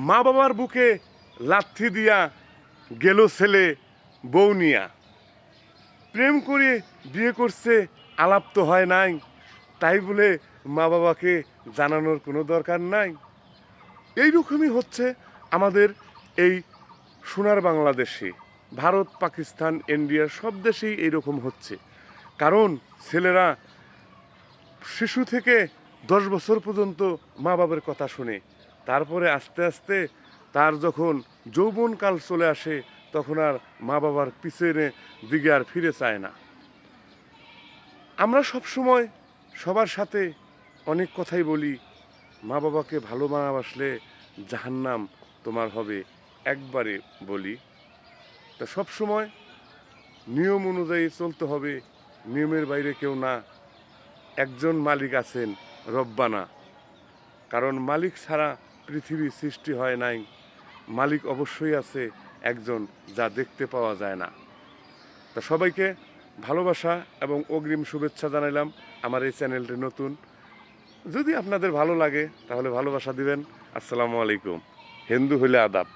মা বাবার বুকে লাথি দিয়া গেল ছেলে বউ নিয়া, প্রেম করে বিয়ে করছে, আলাপ তো হয় নাই, তাই বলে মা বাবাকে জানানোর কোনো দরকার নাই। এইরকমই হচ্ছে আমাদের এই সোনার বাংলাদেশে, ভারত, পাকিস্তান, ইন্ডিয়া সব দেশেই এইরকম হচ্ছে। কারণ ছেলেরা শিশু থেকে 10 বছর পর্যন্ত মা বাবার কথা শুনে, তারপরে আস্তে আস্তে তার যখন যৌবনকাল চলে আসে তখন আর মা বাবার পিছনে দিকে আর ফিরে চায় না। আমরা সব সময় সবার সাথে অনেক কথাই বলি, মা বাবাকে ভালো বাসলে জাহান্নাম তোমার হবে, একবারে বলি। তা সব সময় নিয়ম অনুযায়ী চলতে হবে, নিয়মের বাইরে কেউ না। একজন মালিক আছেন, রব্বানা। কারণ মালিক ছাড়া পৃথিবী সৃষ্টি হয় নাই। মালিক অবশ্যই আছে একজন, যা দেখতে পাওয়া যায় না। তা সবাইকে ভালোবাসা এবং অগ্রিম শুভেচ্ছা জানাইলাম। আমার এই চ্যানেলটি নতুন, যদি আপনাদের ভালো লাগে তাহলে ভালোবাসা দিবেন। আসসালামু আলাইকুম। হিন্দু হইলে আদাব।